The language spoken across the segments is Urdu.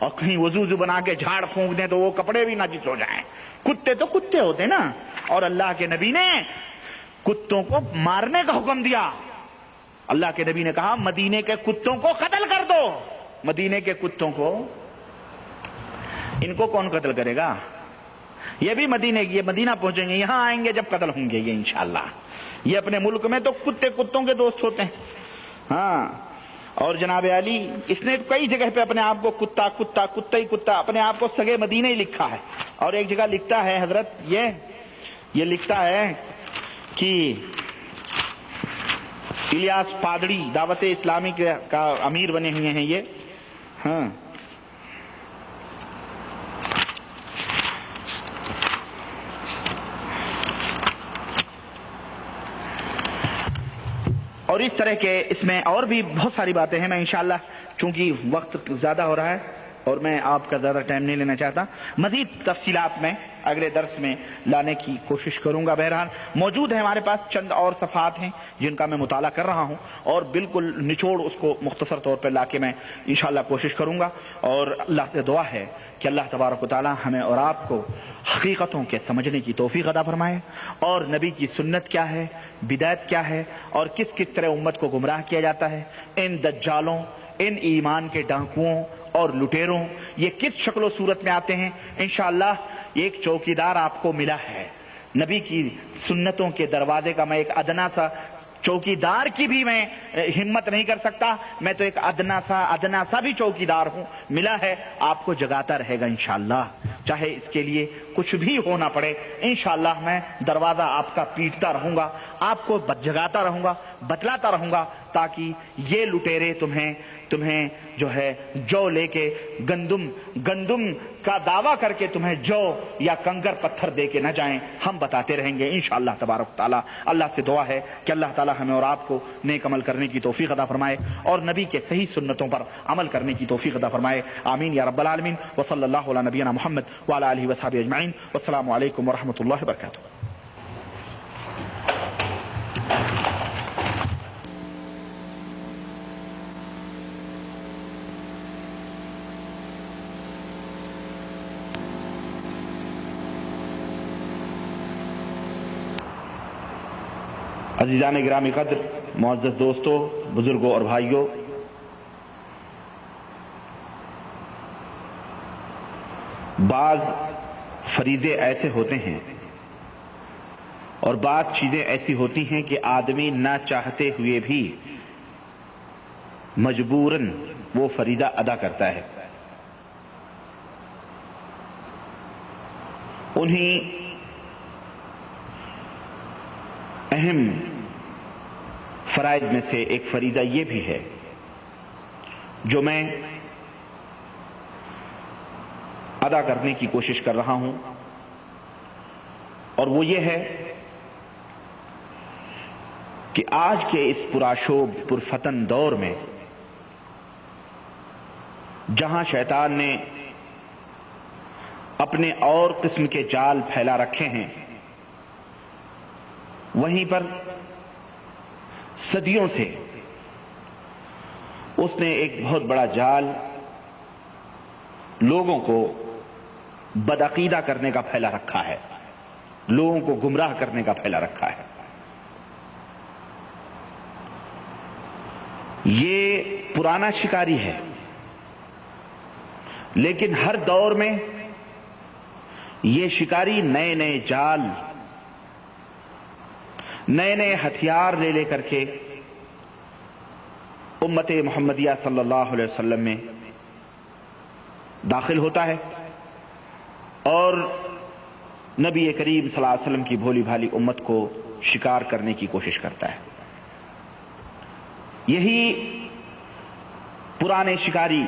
اور کہیں وضو بنا کے جھاڑ پھونک دیں تو وہ کپڑے بھی نجس ہو جائیں. کتے تو کتے ہوتے نا. اور اللہ کے نبی نے کتوں کو مارنے کا حکم دیا. اللہ کے نبی نے کہا مدینے کے کتوں کو قتل کر دو. مدینے کے کتوں کو، ان کو کون قتل کرے گا؟ یہ بھی مدینے کی، یہ مدینہ پہنچیں گے، یہاں آئیں گے جب قتل ہوں گے یہ انشاءاللہ. یہ اپنے ملک میں تو کتے کتوں کے دوست ہوتے ہیں. ہاں. اور جناب علی اس نے کئی جگہ پہ اپنے آپ کو کتا کتا کتا ہی کتا، اپنے آپ کو سگے مدینہ ہی لکھا ہے. اور ایک جگہ لکھتا ہے حضرت یہ لکھتا ہے کہ الیاس پادڑی دعوت اسلامی کا امیر بنے ہوئے ہیں یہ. ہاں. اور اس طرح کے اس میں اور بھی بہت ساری باتیں ہیں. میں انشاءاللہ چونکہ وقت زیادہ ہو رہا ہے اور میں آپ کا زیادہ ٹائم نہیں لینا چاہتا، مزید تفصیلات میں اگلے درس میں لانے کی کوشش کروں گا. بہرحال موجود ہے ہمارے پاس چند اور صفحات ہیں جن کا میں مطالعہ کر رہا ہوں اور بالکل نچوڑ اس کو مختصر طور پر لا کے میں انشاءاللہ کوشش کروں گا. اور اللہ سے دعا ہے کہ اللہ تبارک و تعالی ہمیں اور آپ کو حقیقتوں کے سمجھنے کی توفیق عطا فرمائے، اور نبی کی سنت کیا ہے، بدعت کیا ہے، اور کس کس طرح امت کو گمراہ کیا جاتا ہے، ان دجالوں، ان ایمان کے ڈاکوؤں اور لٹیروں، یہ کس شکل و صورت میں آتے ہیں. انشاءاللہ ایک چوکیدار آپ کو ملا ہے. نبی کی سنتوں کے دروازے کا میں ایک ادنا سا چوکیدار کی بھی میں ہمت نہیں کر سکتا، میں تو ایک ادنا سا بھی چوکیدار ہوں. ملا ہے، آپ کو جگاتا رہے گا انشاءاللہ، چاہے اس کے لیے کچھ بھی ہونا پڑے. انشاءاللہ میں دروازہ آپ کا پیٹتا رہوں گا، آپ کو جگاتا رہوں گا، بتلاتا رہوں گا، تاکہ یہ لٹیرے تمہیں جو ہے جو لے کے گندم کا دعویٰ کر کے تمہیں جو یا کنکر پتھر دے کے نہ جائیں. ہم بتاتے رہیں گے انشاءاللہ تبارک تعالیٰ. اللہ سے دعا ہے کہ اللہ تعالیٰ ہمیں اور آپ کو نیک عمل کرنے کی توفیق عطا فرمائے اور نبی کے صحیح سنتوں پر عمل کرنے کی توفیق عطا فرمائے. آمین یا رب العالمین. وصلی اللہ علی نبینا محمد وعلی آلہ وصحبہ اجمعین. والسلام علیکم ورحمۃ اللہ وبرکاتہ. عزیزان گرامی قدر، معزز دوستو، بزرگوں اور بھائیوں، بعض فریضے ایسے ہوتے ہیں اور بعض چیزیں ایسی ہوتی ہیں کہ آدمی نہ چاہتے ہوئے بھی مجبوراً وہ فریضہ ادا کرتا ہے. انہیں اہم فرائض میں سے ایک فریضہ یہ بھی ہے جو میں ادا کرنے کی کوشش کر رہا ہوں، اور وہ یہ ہے کہ آج کے اس پرآشوب پرفتن دور میں جہاں شیطان نے اپنے اور قسم کے جال پھیلا رکھے ہیں، وہیں پر صدیوں سے اس نے ایک بہت بڑا جال لوگوں کو بدعقیدہ کرنے کا پھیلا رکھا ہے، لوگوں کو گمراہ کرنے کا پھیلا رکھا ہے. یہ پرانا شکاری ہے، لیکن ہر دور میں یہ شکاری نئے نئے جال، نئے نئے ہتھیار لے کر کے امت محمدیہ صلی اللہ علیہ وسلم میں داخل ہوتا ہے اور نبی کریم صلی اللہ علیہ وسلم کی بھولی بھالی امت کو شکار کرنے کی کوشش کرتا ہے. یہی پرانے شکاری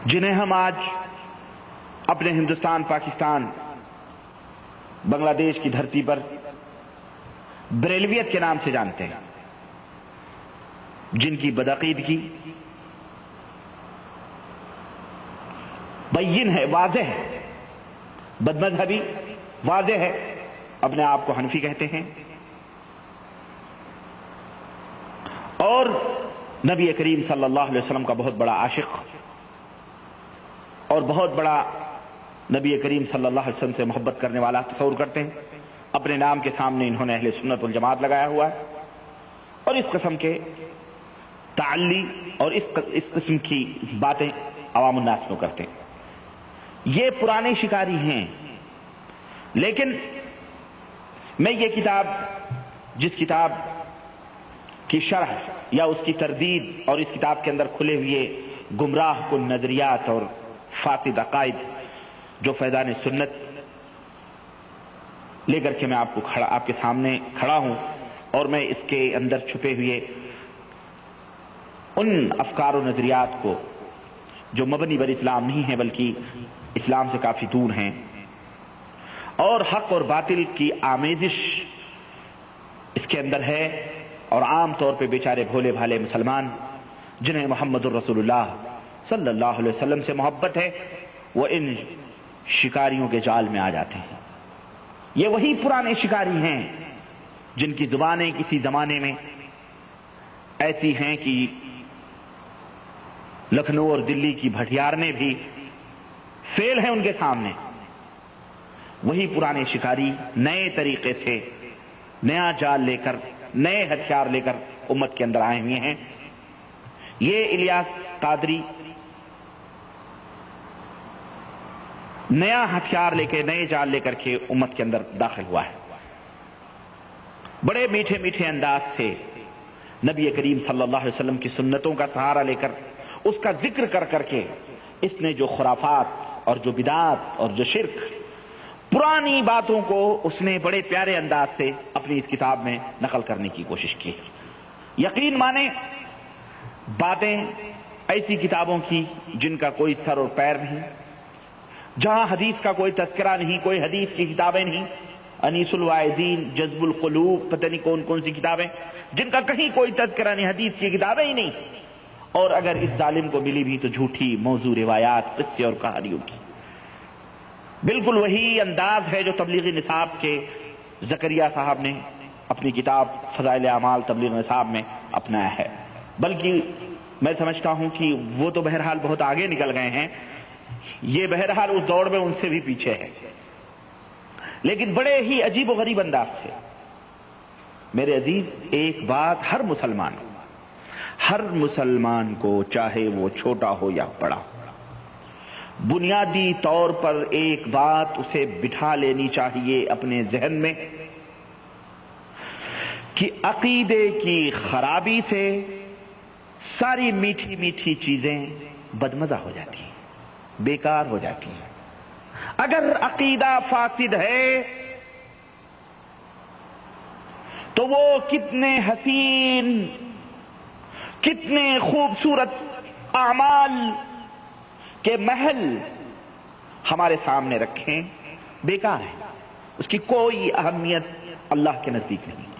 جنہیں ہم آج اپنے ہندوستان، پاکستان، بنگلہ دیش کی دھرتی پر بریلویت کے نام سے جانتے ہیں، جن کی بدعقیدگی بین ہے، واضح ہے، بدمذہبی واضح ہے، اپنے آپ کو حنفی کہتے ہیں، اور نبی کریم صلی اللہ علیہ وسلم کا بہت بڑا عاشق اور بہت بڑا نبی کریم صلی اللہ علیہ وسلم سے محبت کرنے والا تصور کرتے ہیں. اپنے نام کے سامنے انہوں نے اہل سنت والجماعت لگایا ہوا ہے اور اس قسم کے تعلی اور اس قسم کی باتیں عوام الناس میں کرتے ہیں. یہ پرانے شکاری ہیں. لیکن میں یہ کتاب، جس کتاب کی شرح یا اس کی تردید اور اس کتاب کے اندر کھلے ہوئے گمراہ کن نظریات اور فاسد عقائد جو فیضان سنت لے کر کے میں آپ کے سامنے کھڑا ہوں، اور میں اس کے اندر چھپے ہوئے ان افکار و نظریات کو جو مبنی بر اسلام نہیں ہیں بلکہ اسلام سے کافی دور ہیں، اور حق اور باطل کی آمیزش اس کے اندر ہے، اور عام طور پہ بیچارے بھولے بھالے مسلمان جنہیں محمد الرسول اللہ صلی اللہ علیہ وسلم سے محبت ہے، وہ ان شکاریوں کے جال میں آ جاتے ہیں. یہ وہی پرانے شکاری ہیں جن کی زبانیں کسی زمانے میں ایسی ہیں کہ لکھنؤ اور دلی کی بھٹیارنے بھی فیل ہیں ان کے سامنے. وہی پرانے شکاری نئے طریقے سے نیا جال لے کر، نئے ہتھیار لے کر امت کے اندر آئے ہوئے ہیں. یہ الیاس قادری نیا ہتھیار لے کے، نئے جال لے کر کے امت کے اندر داخل ہوا ہے. بڑے میٹھے میٹھے انداز سے نبی کریم صلی اللہ علیہ وسلم کی سنتوں کا سہارا لے کر، اس کا ذکر کر کر کے اس نے جو خرافات اور جو بدعات اور جو شرک، پرانی باتوں کو اس نے بڑے پیارے انداز سے اپنی اس کتاب میں نقل کرنے کی کوشش کی. یقین مانیں، باتیں ایسی کتابوں کی جن کا کوئی سر اور پیر نہیں، جہاں حدیث کا کوئی تذکرہ نہیں، کوئی حدیث کی کتابیں نہیں، انیس الواعظین، جذب القلوب، پتہ نہیں کون کون سی کتابیں جن کا کہیں کوئی تذکرہ نہیں، حدیث کی کتابیں ہی نہیں. اور اگر اس ظالم کو ملی بھی تو جھوٹی موضوع روایات، قصے اور کہانیوں کی. بالکل وہی انداز ہے جو تبلیغی نصاب کے زکریا صاحب نے اپنی کتاب فضائل اعمال تبلیغ نصاب میں اپنایا ہے. بلکہ میں سمجھتا ہوں کہ وہ تو بہرحال بہت آگے نکل گئے ہیں، یہ بہرحال اس دوڑ میں ان سے بھی پیچھے ہے. لیکن بڑے ہی عجیب و غریب انداز سے. میرے عزیز، ایک بات ہر مسلمان کو چاہے وہ چھوٹا ہو یا بڑا، بنیادی طور پر ایک بات اسے بٹھا لینی چاہیے اپنے ذہن میں کہ عقیدے کی خرابی سے ساری میٹھی میٹھی چیزیں بدمزہ ہو جاتی ہیں، بیکار ہو جاتی ہیں. اگر عقیدہ فاسد ہے تو وہ کتنے حسین، کتنے خوبصورت اعمال کے محل ہمارے سامنے رکھیں، بیکار ہے. اس کی کوئی اہمیت اللہ کے نزدیک نہیں.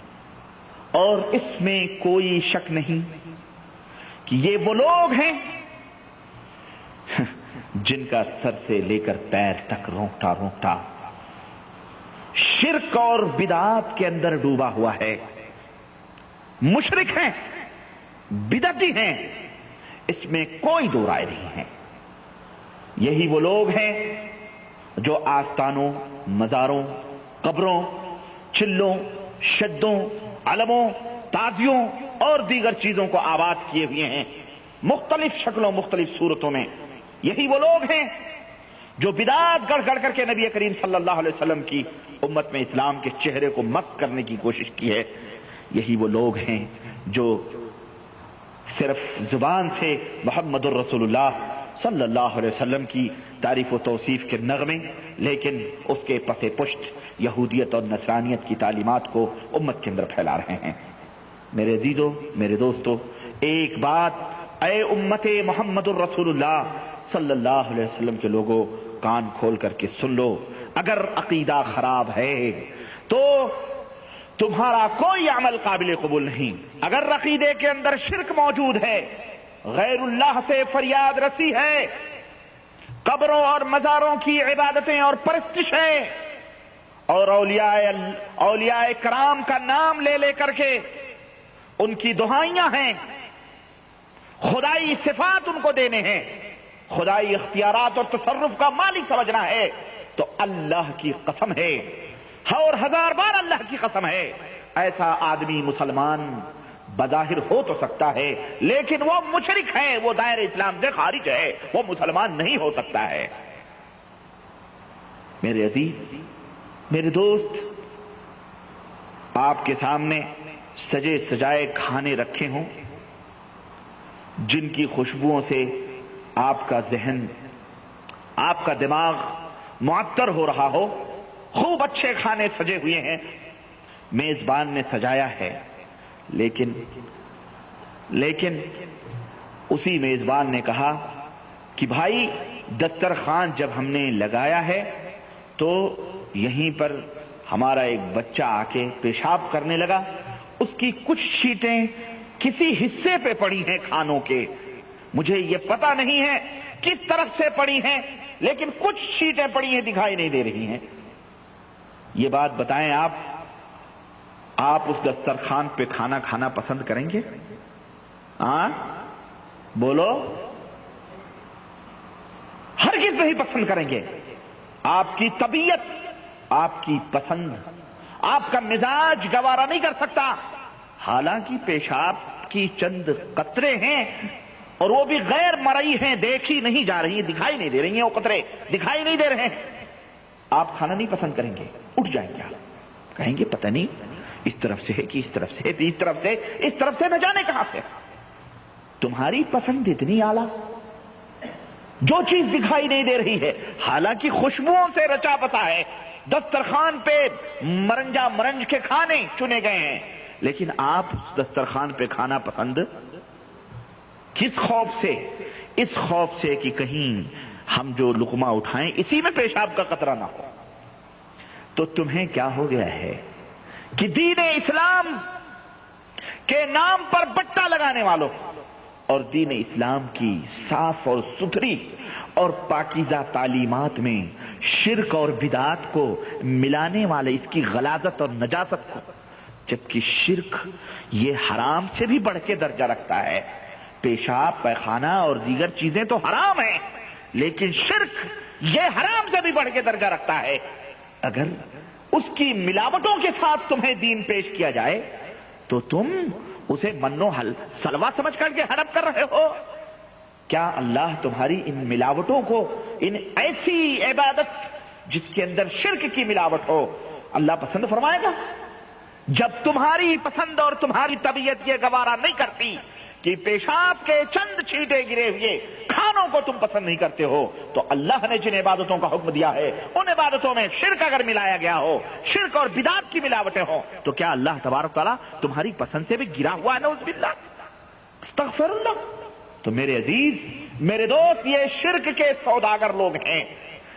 اور اس میں کوئی شک نہیں کہ یہ وہ لوگ ہیں جن کا سر سے لے کر پیر تک رونگٹا رونگٹا شرک اور بدعات کے اندر ڈوبا ہوا ہے. مشرک ہیں، بدعتی ہیں، اس میں کوئی دو رائے نہیں ہے. یہی وہ لوگ ہیں جو آستانوں، مزاروں، قبروں، چلوں، شدوں، علموں، تازیوں اور دیگر چیزوں کو آباد کیے ہوئے ہیں مختلف شکلوں، مختلف صورتوں میں. یہی وہ لوگ ہیں جو بدعات گڑھ گڑھ کر کے نبی کریم صلی اللہ علیہ وسلم کی امت میں اسلام کے چہرے کو مسخ کرنے کی کوشش کی ہے. یہی وہ لوگ ہیں جو صرف زبان سے محمد الرسول اللہ صلی اللہ علیہ وسلم کی تعریف و توصیف کے نغمے، لیکن اس کے پس پشت یہودیت اور نصرانیت کی تعلیمات کو امت کے اندر پھیلا رہے ہیں. میرے عزیزوں، میرے دوستوں، ایک بات اے امت محمد الرسول اللہ صلی اللہ علیہ وسلم کے لوگوں، کان کھول کر کے سن لو. اگر عقیدہ خراب ہے تو تمہارا کوئی عمل قابل قبول نہیں. اگر عقیدے کے اندر شرک موجود ہے، غیر اللہ سے فریاد رسی ہے، قبروں اور مزاروں کی عبادتیں اور پرستش ہے، اور اولیاء کرام کا نام لے لے کر کے ان کی دعائیاں ہیں، خدائی صفات ان کو دینے ہیں، خدائی اختیارات اور تصرف کا مالک سمجھنا ہے، تو اللہ کی قسم ہے، اور ہزار بار اللہ کی قسم ہے، ایسا آدمی مسلمان بظاہر ہو تو سکتا ہے، لیکن وہ مشرک ہے، وہ دائرہ اسلام سے خارج ہے، وہ مسلمان نہیں ہو سکتا ہے۔ میرے عزیز، میرے دوست، آپ کے سامنے سجے سجائے کھانے رکھے ہوں، جن کی خوشبوؤں سے آپ کا ذہن، آپ کا دماغ معطر ہو رہا ہو، خوب اچھے کھانے سجے ہوئے ہیں، میزبان نے سجایا ہے، لیکن اسی میزبان نے کہا کہ بھائی دسترخوان جب ہم نے لگایا ہے تو یہیں پر ہمارا ایک بچہ آ کے پیشاب کرنے لگا، اس کی کچھ چھینٹیں کسی حصے پہ پڑی ہیں کھانوں کے، مجھے یہ پتہ نہیں ہے کس طرف سے پڑی ہیں، لیکن کچھ چھینٹیں پڑی ہیں، دکھائی نہیں دے رہی ہیں۔ یہ بات بتائیں، آپ اس دسترخوان پہ کھانا کھانا پسند کریں گے؟ ہاں بولو، ہرگز نہیں پسند کریں گے۔ آپ کی طبیعت، آپ کی پسند، آپ کا مزاج گوارا نہیں کر سکتا، حالانکہ پیشاب کی چند قطرے ہیں اور وہ بھی غیر مرئی ہیں، دیکھی نہیں جا رہی، دکھائی نہیں دے رہی ہیں، وہ قطرے دکھائی نہیں دے رہے ہیں، آپ کھانا نہیں پسند کریں گے، اٹھ جائیں گے، آپ کہیں گے پتہ نہیں اس طرف سے ہے کہ اس طرف سے، اس طرف سے نہ جانے کہاں سے۔ تمہاری پسند اتنی اعلیٰ، جو چیز دکھائی نہیں دے رہی ہے، حالانکہ خوشبوؤں سے رچا بسا ہے، دسترخوان پہ مرنجا مرنج کے کھانے چنے گئے ہیں، لیکن آپ دسترخوان پہ کھانا پسند کس خوف سے؟ اس خوف سے کہ کہیں ہم جو لقمہ اٹھائیں اسی میں پیشاب کا قطرہ نہ ہو۔ تو تمہیں کیا ہو گیا ہے کہ دین اسلام کے نام پر بٹا لگانے والوں اور دین اسلام کی صاف اور ستھری اور پاکیزہ تعلیمات میں شرک اور بدعات کو ملانے والے، اس کی غلاظت اور نجاست کو، جبکہ شرک یہ حرام سے بھی بڑھ کے درجہ رکھتا ہے، پیشاب پیخانہ اور دیگر چیزیں تو حرام ہیں، لیکن شرک یہ حرام سے بھی بڑھ کے درجہ رکھتا ہے۔ اگر اس کی ملاوٹوں کے ساتھ تمہیں دین پیش کیا جائے تو تم اسے منو سلوا سمجھ کر کے ہڑپ کر رہے ہو۔ کیا اللہ تمہاری ان ملاوٹوں کو، ان ایسی عبادت جس کے اندر شرک کی ملاوٹ ہو، اللہ پسند فرمائے گا؟ جب تمہاری پسند اور تمہاری طبیعت یہ گوارا نہیں کرتی کہ پیشاب کے چند چھینٹے گرے ہوئے کھانوں کو تم پسند نہیں کرتے ہو، تو اللہ نے جن عبادتوں کا حکم دیا ہے ان عبادتوں میں شرک اگر ملایا گیا ہو، شرک اور بدعت کی ملاوٹیں ہوں، تو کیا اللہ تبارک تعالیٰ تمہاری پسند سے بھی گرا ہوا ہے؟ نعوذ باللہ، استغفر اللہ۔ تو میرے عزیز، میرے دوست، یہ شرک کے سوداگر لوگ ہیں،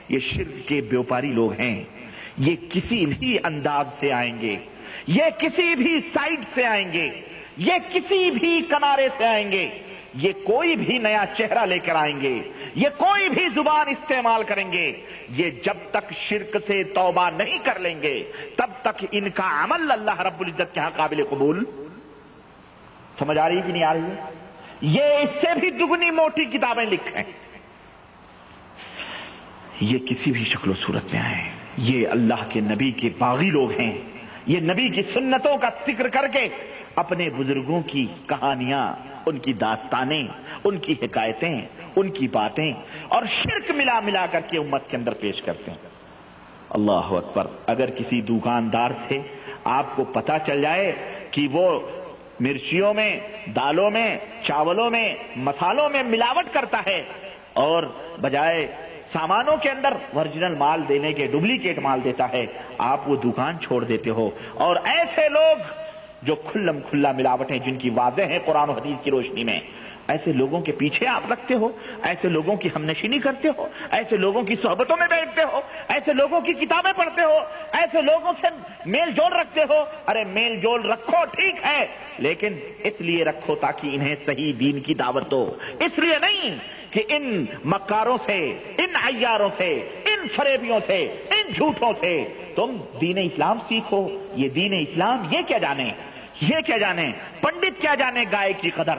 یہ شرک کے بیوپاری لوگ ہیں، یہ کسی بھی انداز سے آئیں گے، یہ کسی بھی سائڈ سے آئیں گے، یہ کسی بھی کنارے سے آئیں گے، یہ کوئی بھی نیا چہرہ لے کر آئیں گے، یہ کوئی بھی زبان استعمال کریں گے، یہ جب تک شرک سے توبہ نہیں کر لیں گے تب تک ان کا عمل اللہ رب العزت کے ہاں قابل قبول۔ سمجھ آ رہی کہ نہیں آ رہی ہے؟ یہ اس سے بھی دگنی موٹی کتابیں لکھیں، یہ کسی بھی شکل و صورت میں آئیں، یہ اللہ کے نبی کے باغی لوگ ہیں، یہ نبی کی سنتوں کا ذکر کر کے اپنے بزرگوں کی کہانیاں، ان کی داستانیں، ان کی حکایتیں، ان کی باتیں اور شرک ملا ملا کر کے امت کے اندر پیش کرتے ہیں۔ اللہ اکبر۔ اگر کسی دکاندار سے آپ کو پتہ چل جائے کہ وہ مرچیوں میں، دالوں میں، چاولوں میں، مسالوں میں ملاوٹ کرتا ہے اور بجائے سامانوں کے اندر اوریجنل مال دینے کے ڈپلیکیٹ مال دیتا ہے، آپ وہ دکان چھوڑ دیتے ہو، اور ایسے لوگ جو کھلم کھلا ملاوٹیں جن کی واضح ہیں قرآن و حدیث کی روشنی میں، ایسے لوگوں کے پیچھے آپ لگتے ہو، ایسے لوگوں کی ہمنشینی کرتے ہو، ایسے لوگوں کی صحبتوں میں بیٹھتے ہو، ایسے لوگوں کی کتابیں پڑھتے ہو، ایسے لوگوں سے میل جول رکھتے ہو۔ ارے میل جول رکھو، ٹھیک ہے، لیکن اس لیے رکھو تاکہ انہیں صحیح دین کی دعوت دو، اس لیے نہیں کہ ان مکاروں سے، ان عیاروں سے، ان فریبیوں سے، ان جھوٹوں سے تم دین اسلام سیکھو۔ یہ دین اسلام یہ کیا جانے، یہ کیا جانے، پنڈت کیا جانے گائے کی قدر،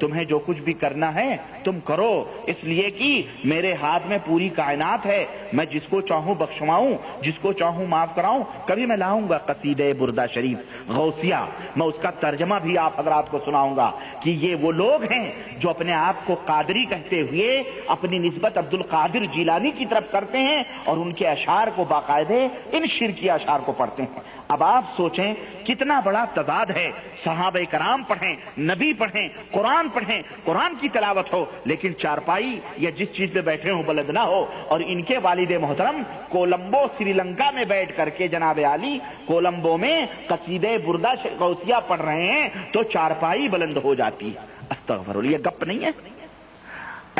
تمہیں جو کچھ بھی کرنا ہے تم کرو، اس لیے کہ میرے ہاتھ میں پوری کائنات ہے، میں جس کو چاہوں بخشواؤں، جس کو چاہوں معاف کراؤں۔ کبھی میں لاؤں گا قصیدہ بردہ شریف غوثیہ، میں اس کا ترجمہ بھی آپ حضرات کو سناؤں گا کہ یہ وہ لوگ ہیں جو اپنے آپ کو قادری کہتے ہوئے اپنی نسبت عبد القادر جیلانی کی طرف کرتے ہیں اور ان کے اشعار کو باقاعدہ ان شرکی اشعار کو پڑھتے ہیں۔ اب آپ سوچیں کتنا بڑا تضاد ہے، صحابہ کرام پڑھیں، نبی پڑھیں، قرآن پڑھیں، قرآن کی تلاوت ہو، لیکن چارپائی یا جس چیز پہ بیٹھے ہوں بلد نہ ہو، اور ان کے والد محترم کولمبو سری لنکا میں بیٹھ کر کے جناب عالی کولمبو میں قصیدہ بردہ غوثیہ پڑھ رہے ہیں تو چارپائی بلند ہو جاتی ہے۔ استغفر اللہ، یہ گپ نہیں ہے۔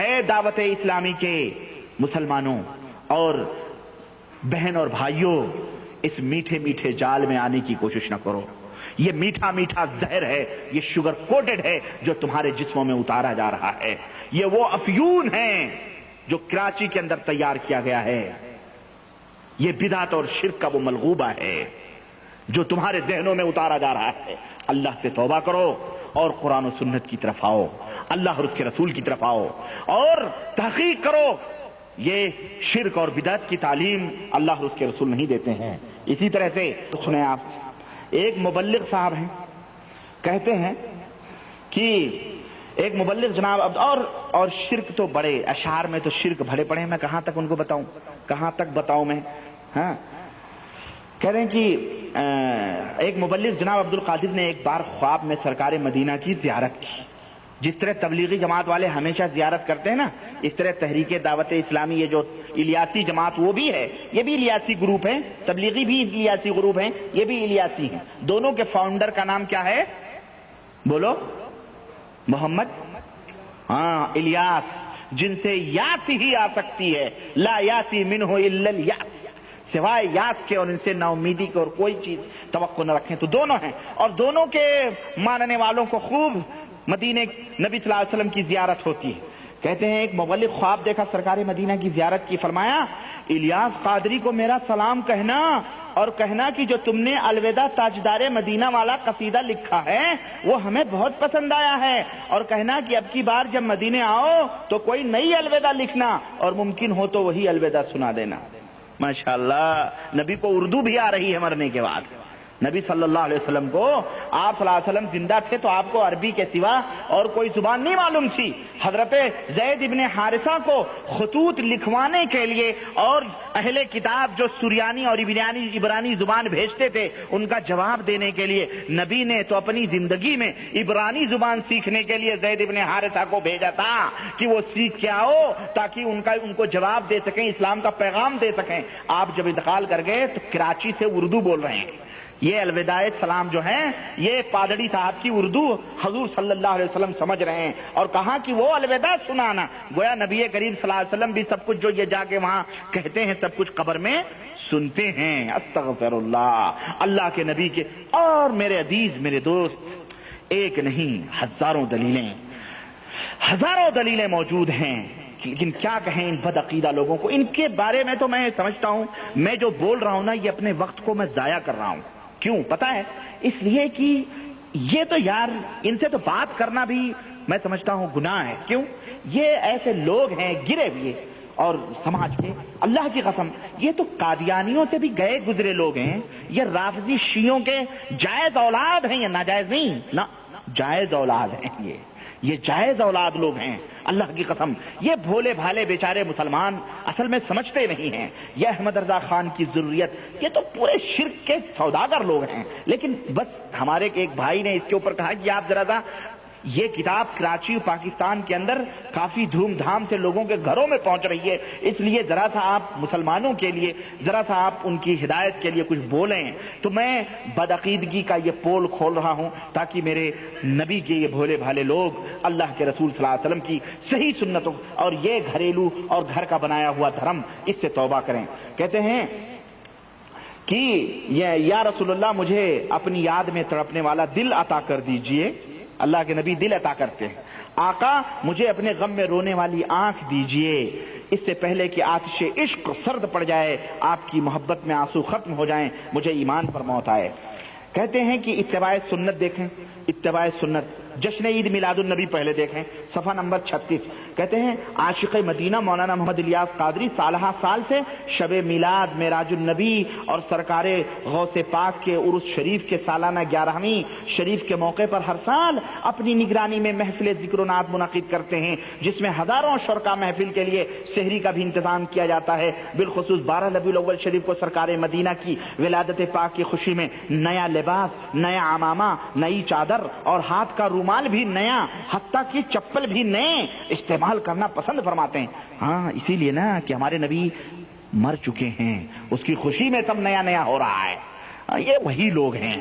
اے دعوت اسلامی کے مسلمانوں اور بہن اور بھائیوں، اس میٹھے میٹھے جال میں آنے کی کوشش نہ کرو۔ یہ میٹھا میٹھا زہر ہے، یہ شوگر کوٹڈ ہے جو تمہارے جسموں میں اتارا جا رہا ہے۔ یہ وہ افیون ہے جو کراچی کے اندر تیار کیا گیا ہے۔ یہ بدعت اور شرک کا وہ ملغوبہ ہے جو تمہارے ذہنوں میں اتارا جا رہا ہے۔ اللہ سے توبہ کرو اور قرآن و سنت کی طرف آؤ، اللہ اور اس کے رسول کی طرف آؤ اور تحقیق کرو۔ یہ شرک اور بدعت کی تعلیم اللہ اور اس کے رسول نہیں دیتے ہیں۔ اسی طرح سے سنیں آپ، ایک مبلغ صاحب ہیں، کہتے ہیں کہ ایک مبلغ جناب اور شرک تو بڑے اشعار میں تو شرک بھرے پڑے ہیں، میں کہاں تک ان کو بتاؤں، کہاں تک بتاؤں میں۔ ہاں، کہہ رہے ہیں کہ ایک مبلغ جناب عبد القادر نے ایک بار خواب میں سرکار مدینہ کی زیارت کی۔ جس طرح تبلیغی جماعت والے ہمیشہ زیارت کرتے ہیں نا، اس طرح تحریک دعوت اسلامی یہ جو الیاسی جماعت وہ بھی ہے، یہ بھی الیاسی گروپ ہے، تبلیغی بھی الیاسی گروپ ہیں، یہ بھی الیاسی ہیں۔ دونوں کے فاؤنڈر کا نام کیا ہے؟ بولو، محمد الیاس، جن سے یاس ہی آ سکتی ہے، لا یاسی منہ الا الیاس، سوائے یاس کے اور ان سے نا امیدی کے اور کوئی چیز توقع نہ رکھیں۔ تو دونوں ہیں اور دونوں کے ماننے والوں کو خوب مدینے نبی صلی اللہ علیہ وسلم کی زیارت ہوتی ہے۔ کہتے ہیں ایک مبلغ خواب دیکھا سرکار مدینہ کی زیارت کی، فرمایا الیاس قادری کو میرا سلام کہنا اور کہنا کہ جو تم نے الوداع تاجدار مدینہ والا قصیدہ لکھا ہے وہ ہمیں بہت پسند آیا ہے، اور کہنا کہ اب کی بار جب مدینے آؤ تو کوئی نئی الوداع لکھنا اور ممکن ہو تو وہی الوداع سنا دینا۔ ماشاءاللہ، نبی کو اردو بھی آ رہی ہے مرنے کے بعد۔ نبی صلی اللہ علیہ وسلم کو، آپ صلی اللہ علیہ وسلم زندہ تھے تو آپ کو عربی کے سوا اور کوئی زبان نہیں معلوم تھی۔ حضرت زید ابن حارثہ کو خطوط لکھوانے کے لیے اور اہل کتاب جو سریانی اور عبرانی زبان بھیجتے تھے ان کا جواب دینے کے لیے نبی نے تو اپنی زندگی میں عبرانی زبان سیکھنے کے لیے زید ابن حارثہ کو بھیجا تھا کہ وہ سیکھ کے آؤ تاکہ ان کو جواب دے سکیں، اسلام کا پیغام دے سکیں۔ آپ جب انتقال کر گئے تو کراچی سے اردو بول رہے ہیں۔ یہ الوداع سلام جو ہے یہ پادری صاحب کی اردو حضور صلی اللہ علیہ وسلم سمجھ رہے ہیں، اور کہا کہ وہ الوداع سنانا، گویا نبی کریم صلی اللہ علیہ وسلم بھی سب کچھ جو یہ جا کے وہاں کہتے ہیں سب کچھ قبر میں سنتے ہیں۔ استغفر اللہ، اللہ کے نبی کے۔ اور میرے عزیز میرے دوست، ایک نہیں ہزاروں دلیلیں موجود ہیں، لیکن کیا کہیں ان بدعقیدہ لوگوں کو۔ ان کے بارے میں تو میں سمجھتا ہوں میں جو بول رہا ہوں نا یہ اپنے وقت کو میں ضائع کر رہا ہوں۔ کیوں پتا ہے؟ اس لیے کہ یہ تو یار ان سے تو بات کرنا بھی میں سمجھتا ہوں گناہ ہے۔ کیوں؟ یہ ایسے لوگ ہیں گرے ہوئے اور سماج کے، اللہ کی قسم یہ تو قادیانیوں سے بھی گئے گزرے لوگ ہیں، یہ رافضی شیعوں کے جائز اولاد ہیں، یہ ناجائز نہیں، نہ جائز اولاد ہیں، یہ جائز اولاد لوگ ہیں۔ اللہ کی قسم یہ بھولے بھالے بیچارے مسلمان اصل میں سمجھتے نہیں ہیں۔ یہ احمد رضا خان کی ضروریت، یہ تو پورے شرک کے سوداگر لوگ ہیں، لیکن بس ہمارے ایک بھائی نے اس کے اوپر کہا کہ آپ ذرا سا یہ کتاب کراچی پاکستان کے اندر کافی دھوم دھام سے لوگوں کے گھروں میں پہنچ رہی ہے، اس لیے ذرا سا آپ مسلمانوں کے لیے ذرا سا آپ ان کی ہدایت کے لیے کچھ بولیں۔ تو میں بدعقیدگی کا یہ پول کھول رہا ہوں تاکہ میرے نبی کے یہ بھولے بھالے لوگ اللہ کے رسول صلی اللہ علیہ وسلم کی صحیح سنتوں اور یہ گھریلو اور گھر کا بنایا ہوا دھرم اس سے توبہ کریں۔ کہتے ہیں کہ یا رسول اللہ مجھے اپنی یاد میں تڑپنے والا دل عطا کر دیجئے۔ اللہ کے نبی دل عطا کرتے ہیں۔ آقا مجھے اپنے غم میں رونے والی آنکھ دیجئے، اس سے پہلے کہ آتش عشق سرد پڑ جائے، آپ کی محبت میں آنسو ختم ہو جائیں، مجھے ایمان پر موت آئے۔ کہتے ہیں کہ اتباع سنت دیکھیں، اتباع سنت جشن عید میلاد النبی پہلے دیکھیں، صفحہ نمبر 36 کہتے ہیں عاشق مدینہ مولانا محمد الیاس قادری سالہ سال سے شب میلاد، معراج النبی اور سرکار غوث پاک کے عرس شریف کے سالانہ 11ویں شریف کے موقع پر ہر سال اپنی نگرانی میں محفل ذکر و نعت منعقد کرتے ہیں، جس میں ہزاروں شرکا محفل کے لیے سحری کا بھی انتظام کیا جاتا ہے۔ بالخصوص 12 ربیع الاول شریف کو سرکار مدینہ کی ولادت پاک کی خوشی میں نیا لباس، نیا عمامہ، نئی چادر اور ہاتھ کا رومال بھی نیا، حتیٰ کہ چپل بھی نئے استعمال کرنا پسند فرماتے ہیں۔ ہاں اسی لیے نا کہ ہمارے نبی مر چکے ہیں، اس کی خوشی میں سب نیا نیا ہو رہا ہے۔ یہ وہی لوگ ہیں،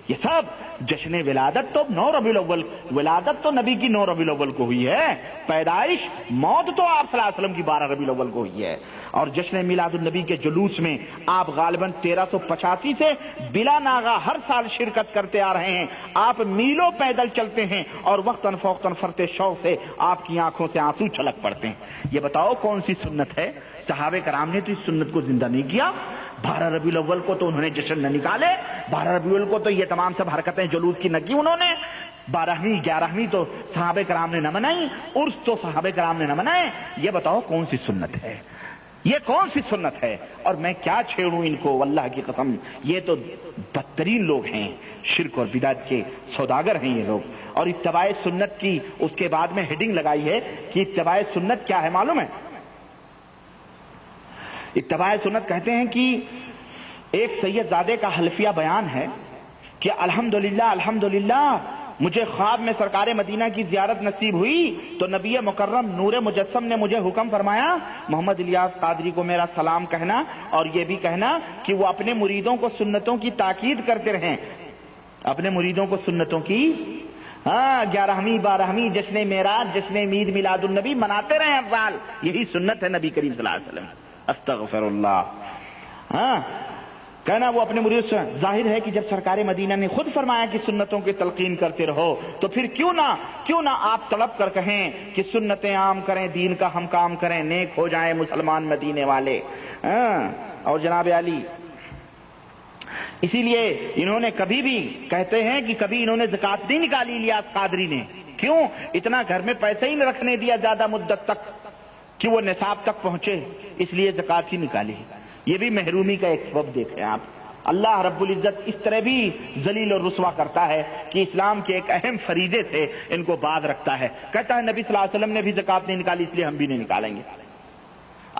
یہ سب جشن ولادت تو 9 ربیع الاول، ولادت تو نبی کی 9 ربیع الاول کو ہوئی ہے، پیدائش موت تو آپ صلی اللہ علیہ وسلم کی 12 ربیع الاول کو ہوئی ہے۔ اور جشن میلاد النبی کے جلوس میں آپ غالباً 1385 سے بلا ناغہ ہر سال شرکت کرتے آ رہے ہیں۔ آپ میلوں پیدل چلتے ہیں اور وقتاً فوقتاً فرتے شوق سے آپ کی آنکھوں سے آنسو چھلک پڑتے ہیں۔ یہ بتاؤ کون سی سنت ہے؟ صحابہ کرام نے تو اس سنت کو زندہ نہیں کیا۔ 12 ربیع الاول کو تو انہوں نے جشن نہ نکالے، 12 ربیع الاول کو تو یہ تمام سب حرکتیں جلوس کی نہ کی انہوں نے، 12ویں 11ویں تو صحابہ کرام نے نہ منائی، عرس تو صحابہ کرام نے نہ منائے۔ یہ بتاؤ کون سی سنت ہے؟ یہ کون سی سنت ہے؟ اور میں کیا چھیڑوں ان کو، واللہ کی قسم یہ تو بدترین لوگ ہیں، شرک اور بدعت کے سوداگر ہیں یہ لوگ۔ اور اتباع سنت کی اس کے بعد میں ہیڈنگ لگائی ہے کہ اتباع سنت کیا ہے معلوم ہے؟ اتباع سنت کہتے ہیں کہ ایک سید زادے کا حلفیہ بیان ہے کہ الحمدللہ الحمدللہ مجھے خواب میں سرکار مدینہ کی زیارت نصیب ہوئی تو نبی مکرم نور مجسم نے مجھے حکم فرمایا محمد الیاس قادری کو میرا سلام کہنا اور یہ بھی کہنا کہ وہ اپنے مریدوں کو سنتوں کی تاکید کرتے رہیں، اپنے مریدوں کو سنتوں کی 11ویں 12ویں جشن معراج، جشن عید میلاد النبی مناتے رہیں ہر سال۔ یہی سنت ہے نبی کریم صلی اللہ علیہ وسلم۔ استغفر اللہ۔ کہنا وہ اپنے مرید سے ظاہر ہے کہ جب سرکار مدینہ نے خود فرمایا کہ سنتوں کی تلقین کرتے رہو تو پھر کیوں نہ آپ تڑپ کر کہیں کہ سنتیں عام کریں، دین کا ہم کام کریں، نیک ہو جائیں مسلمان مدینے والے۔ اور جناب علی اسی لیے انہوں نے کبھی بھی کہتے ہیں کہ کبھی انہوں نے زکات نہیں نکالی الیاس قادری نے، کیوں؟ اتنا گھر میں پیسے ہی نہ رکھنے دیا زیادہ مدت تک کہ وہ نصاب تک پہنچے، اس لیے زکات ہی نکالی۔ یہ بھی محرومی کا ایک سبب دیکھیں آپ۔ اللہ رب العزت اس طرح بھی ذلیل اور رسوا کرتا ہے کہ اسلام کے ایک اہم فریضے سے ان کو باز رکھتا ہے۔ کہتا ہے نبی صلی اللہ علیہ وسلم نے بھی زکات نہیں نکالی اس لیے ہم بھی نہیں نکالیں گے۔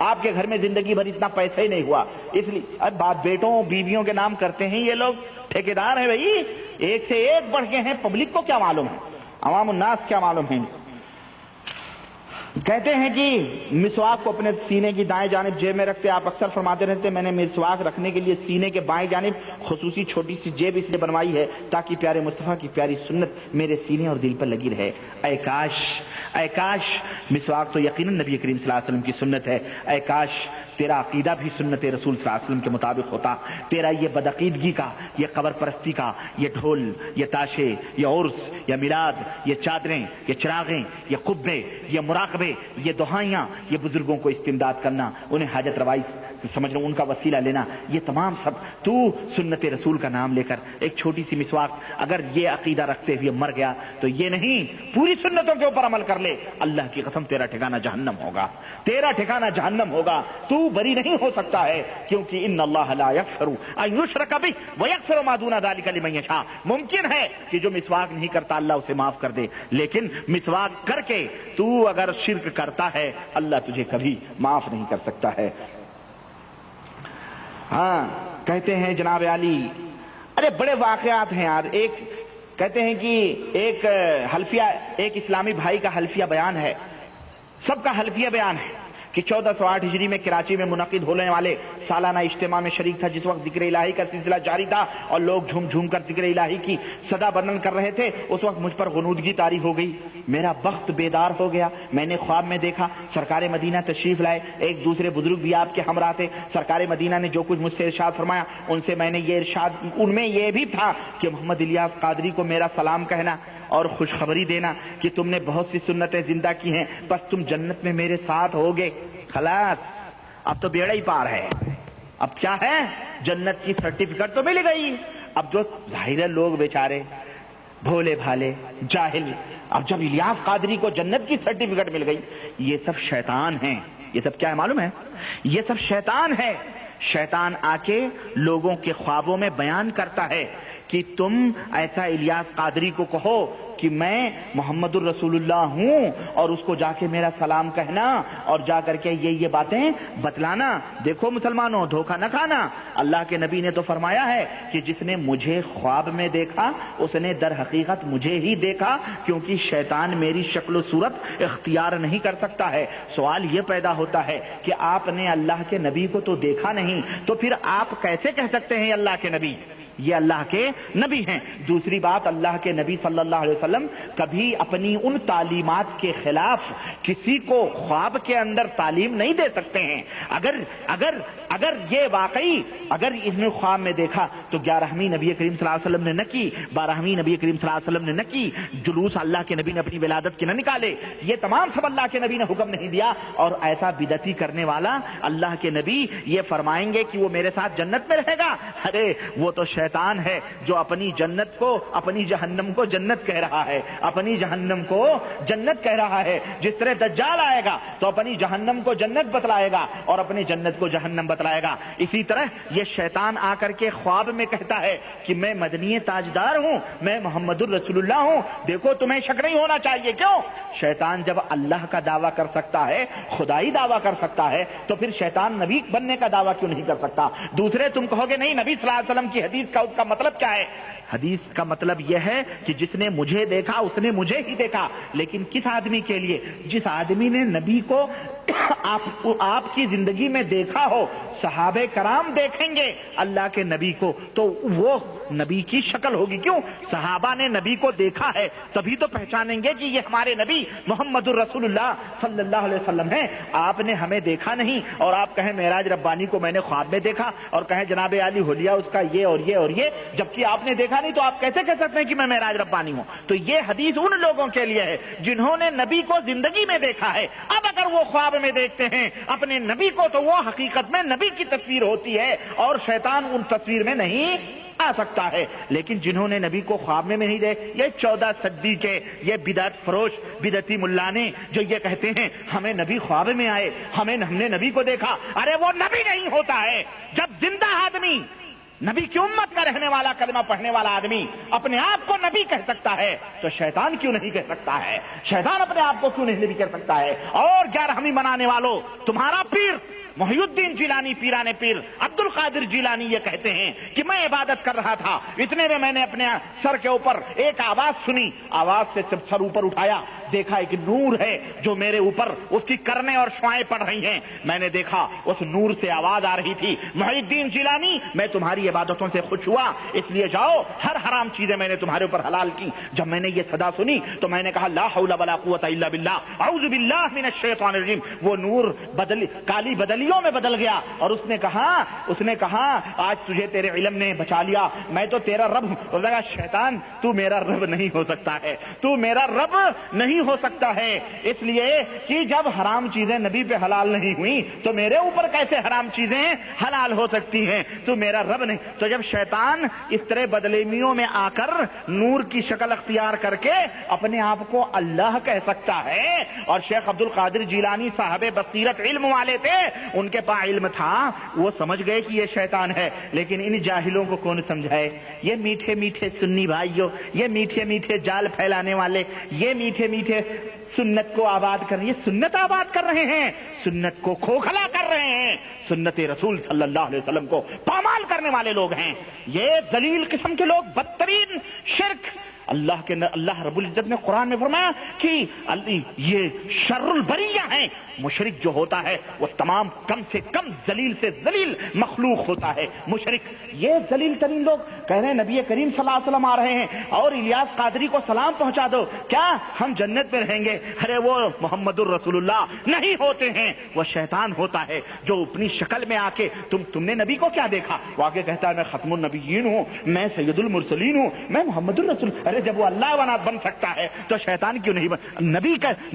آپ کے گھر میں زندگی بھر اتنا پیسہ ہی نہیں ہوا اس لیے اب بات بیٹوں بیویوں کے نام کرتے ہیں یہ لوگ، ٹھیکیدار ہیں بھائی، ایک سے ایک بڑھ کے ہیں، پبلک کو کیا معلوم ہے، عوام الناس کیا معلوم ہے۔ کہتے ہیں کہ مسواک کو اپنے سینے کی دائیں جانب جیب میں رکھتے، آپ اکثر فرماتے رہتے میں نے مسواک رکھنے کے لیے سینے کے بائیں جانب خصوصی چھوٹی سی جیب اس لیے بنوائی ہے تاکہ پیارے مصطفیٰ کی پیاری سنت میرے سینے اور دل پر لگی رہے۔ اے کاش مسواک تو یقیناً نبی کریم صلی اللہ علیہ وسلم کی سنت ہے، اے کاش تیرا عقیدہ بھی سنت رسول صلی اللہ علیہ وسلم کے مطابق ہوتا، تیرا یہ بدعقیدگی کا، یہ قبر پرستی کا، یہ ڈھول، یہ تاشے، یہ عرس، یہ میلاد، یہ چادریں، یہ چراغیں، یہ قبے، یہ مراقبے، یہ دعائیاں، یہ بزرگوں کو استمداد کرنا، انہیں حاجت روائی سمجھ لو، ان کا وسیلہ لینا، یہ تمام سب تو سنت رسول کا نام لے کر ایک چھوٹی سی مسواک اگر یہ عقیدہ رکھتے ہوئے مر گیا تو یہ نہیں پوری سنتوں کے اوپر عمل کر لے، اللہ کی قسم تیرا ٹھکانہ جہنم ہوگا، تیرا ٹھکانہ جہنم ہوگا، تو بری نہیں ہو سکتا ہے، کیونکہ ان اللہ لا یغفر ان یشرک بہ ویغفر ما دون ذلک لمن یشاء۔ ممکن ہے کہ جو مسواک نہیں کرتا اللہ اسے معاف کر دے، لیکن مسواک کر کے تو اگر شرک کرتا ہے اللہ تجھے کبھی معاف نہیں کر سکتا ہے۔ کہتے ہیں جناب علی، ارے بڑے واقعات ہیں یار۔ ایک کہتے ہیں کہ ایک حلفیہ، ایک اسلامی بھائی کا حلفیہ بیان ہے، سب کا حلفیہ بیان ہے کہ 1408 ہجری میں کراچی میں منعقد ہونے والے سالانہ اجتماع میں شریک تھا، جس وقت ذکر الہی کا سلسلہ جاری تھا اور لوگ جھوم جھوم کر ذکر الہی کی صدا بلند کر رہے تھے۔ اس وقت مجھ پر غنودگی طاری ہو گئی، میرا بخت بیدار ہو گیا۔ میں نے خواب میں دیکھا سرکار مدینہ تشریف لائے، ایک دوسرے بزرگ بھی آپ کے ہمراہ تھے۔ سرکار مدینہ نے جو کچھ مجھ سے ارشاد فرمایا ان سے میں نے یہ ارشاد، ان میں یہ بھی تھا کہ محمد الیاس قادری کو میرا سلام کہنا اور خوشخبری دینا کہ تم نے بہت سی سنتیں زندہ کی ہیں، بس تم جنت میں میرے ساتھ ہوگے۔ خلاص اب تو بیڑا ہی پار ہے، اب کیا ہے، جنت کی سرٹیفکیٹ تو مل گئی، اب جو ظاہر ہے لوگ بیچارے بھولے بھالے جاہل، اب جب الیاس قادری کو جنت کی سرٹیفکیٹ مل گئی، یہ سب شیطان ہیں. یہ سب کیا ہے معلوم ہے؟ یہ سب شیطان ہے. شیطان آ کے لوگوں کے خوابوں میں بیان کرتا ہے کہ تم ایسا الیاس قادری کو کہو کہ میں محمد الرسول اللہ ہوں، اور اس کو جا کے میرا سلام کہنا اور جا کر کے یہ باتیں بتلانا. دیکھو مسلمانوں، دھوکہ نہ کھانا. اللہ کے نبی نے تو فرمایا ہے کہ جس نے مجھے خواب میں دیکھا اس نے در حقیقت مجھے ہی دیکھا، کیونکہ شیطان میری شکل و صورت اختیار نہیں کر سکتا ہے. سوال یہ پیدا ہوتا ہے کہ آپ نے اللہ کے نبی کو تو دیکھا نہیں، تو پھر آپ کیسے کہہ سکتے ہیں اللہ کے نبی؟ یہ اللہ کے نبی ہیں. دوسری بات، اللہ کے نبی صلی اللہ علیہ وسلم کبھی اپنی ان تعلیمات کے خلاف کسی کو خواب کے اندر تعلیم نہیں دے سکتے ہیں. اگر یہ واقعی اگر اس نے خواب میں دیکھا تو 11ویں نبی کریم صلی اللہ علیہ وسلم نے نہ کی، 12ویں نبی کریم صلی اللہ علیہ وسلم نے نہ کی، جلوس اللہ کے نبی نے اپنی ولادت کے نہ نکالے، یہ تمام سب اللہ کے نبی نے حکم نہیں دیا. اور ایسا بدعتی کرنے والا اللہ کے نبی یہ فرمائیں گے کہ وہ میرے ساتھ جنت میں رہے گا؟ ارے وہ تو شیطان ہے جو اپنی جنت کو اپنی جہنم کو جنت کہہ رہا ہے، اپنی جہنم کو جنت کہہ رہا ہے. جس طرح دجال آئے گا تو اپنی جہنم کو جنت بتلائے گا اور اپنی جنت کو جہنم بتلائے گا. اسی طرح یہ شیطان آ کر کے خواب میں کہتا ہے کہ میں مدنی تاجدار ہوں، میں محمد الرسول اللہ ہوں. دیکھو تمہیں شک نہیں ہونا چاہیے. کیوں؟ شیطان جب اللہ کا دعویٰ کر سکتا ہے، خدائی دعویٰ کر سکتا ہے، تو پھر شیطان نبی بننے کا دعویٰ کیوں نہیں کر سکتا؟ دوسرے تم کہو گے نہیں نبی صلی اللہ علیہ وسلم کی حدیث کا اس کا مطلب کیا ہے؟ حدیث کا مطلب یہ ہے کہ جس نے مجھے دیکھا اس نے مجھے ہی دیکھا. لیکن کس آدمی کے لیے؟ جس آدمی نے نبی کو آپ کی زندگی میں دیکھا ہو. صحابہ کرام دیکھیں گے اللہ کے نبی کو تو وہ نبی کی شکل ہوگی. کیوں؟ صحابہ نے نبی کو دیکھا ہے، تبھی تو پہچانیں گے کہ یہ ہمارے نبی محمد الرسول اللہ صلی اللہ علیہ وسلم ہیں. آپ نے ہمیں دیکھا نہیں اور آپ کہیں معراج ربانی کو میں نے خواب میں دیکھا، اور کہیں جناب علی حلیہ اس کا یہ اور یہ اور یہ، جبکہ آپ نے دیکھا نہیں، تو آپ کیسے کہہ سکتے ہیں کہ میں معراج ربانی ہوں؟ تو یہ حدیث ان لوگوں کے لیے ہے جنہوں نے نبی کو زندگی میں دیکھا ہے. اب اگر وہ خواب میں دیکھتے ہیں اپنے نبی کو تو وہ حقیقت میں نبی کی تصویر ہوتی ہے اور شیطان ان تصویر میں نہیں آ سکتا ہے. لیکن جنہوں نے نبی کو خواب میں نہیں دیکھ، یہ 14 صدی کے یہ بدعت فروش بدعتی ملانے جو یہ کہتے ہیں ہمیں نبی خواب میں آئے، ہم نے نبی کو دیکھا. ارے وہ نبی نہیں ہوتا ہے. جب زندہ آدمی، نبی کی امت کا رہنے والا، کلمہ پڑھنے والا آدمی اپنے آپ کو نبی کہہ سکتا ہے تو شیطان کیوں نہیں کہہ سکتا ہے؟ شیطان اپنے آپ کو کیوں نہیں نبی کہہ سکتا ہے؟ اور 11ویں منانے والوں، تمہارا پیر محی الدین جیلانی، پیران پیر عبد القادر جیلانی یہ کہتے ہیں کہ میں عبادت کر رہا تھا، اتنے میں نے اپنے سر کے اوپر ایک آواز سنی، آواز سے سر اوپر اٹھایا، دیکھا ایک نور ہے جو میرے اوپر اس کی کرنیں اور شعائیں پڑ رہی ہیں. میں نے دیکھا اس نور سے آواز آ رہی تھی، محی الدین جیلانی میں تمہاری عبادتوں سے خوش ہوا، اس لیے جاؤ ہر حرام چیزیں میں نے تمہارے اوپر حلال کی. جب میں نے یہ صدا سنی تو میں نے کہا لا حول ولا قوت الا باللہ، اعوذ باللہ من الشیطان الرجیم. وہ نور کالی بدلیوں میں بدل گیا اور اس نے کہا آج تجھے تیرے علم نے بچا لیا، میں تو تیرا رب ہوں. لگا شیطان تو میرا رب نہیں ہو سکتا ہے، تو میرا رب نہیں ہو سکتا ہے، اس لیے کہ جب حرام چیزیں نبی پہ حلال نہیں ہوئی تو میرے اوپر کیسے حرام چیزیں حلال ہو سکتی ہیں؟ تو میرا رب نہیں. تو جب شیطان اس طرح بدلیمیوں میں آ کر نور کی شکل اختیار کر کے اپنے آپ کو اللہ کہہ سکتا ہے، اور شیخ عبد القادر جیلانی صاحب بصیرت علم والے تھے، ان کے پاس علم تھا، وہ سمجھ گئے کہ یہ شیطان ہے. لیکن ان جاہلوں کو کون سمجھائے؟ یہ میٹھے میٹھے سنی بھائیوں، یہ میٹھے میٹھے جال پھیلانے والے، یہ میٹھے میٹھے سنت کو آباد کر رہے ہیں، یہ سنت آباد کر رہے ہیں، سنت کو کھوکھلا کر رہے ہیں، سنت رسول صلی اللہ علیہ وسلم کو پامال کرنے والے لوگ ہیں. یہ ذلیل قسم کے لوگ، بدترین شرک. اللہ رب العزت نے قرآن میں فرمایا کہ یہ شر البریہ ہیں. مشرک جو ہوتا ہے وہ تمام کم سے کم ذلیل سے ذلیل مخلوق ہوتا ہے مشرک. یہ ذلیل ترین لوگ کہہ رہے ہیں نبی کریم صلی اللہ علیہ وسلم آ رہے ہیں اور الیاس قادری کو سلام پہنچا دو، کیا ہم جنت میں رہیں گے؟ ارے وہ محمد الرسول اللہ نہیں ہوتے ہیں، وہ شیطان ہوتا ہے جو اپنی شکل میں آ کے تم نے نبی کو کیا دیکھا؟ وہ آ کے کہتا ہے میں ختم النبیین ہوں، میں سید المرسلین ہوں، میں محمد الرسول. ارے جب وہ اللہ بن سکتا ہے تو شیطان کیوں نہیں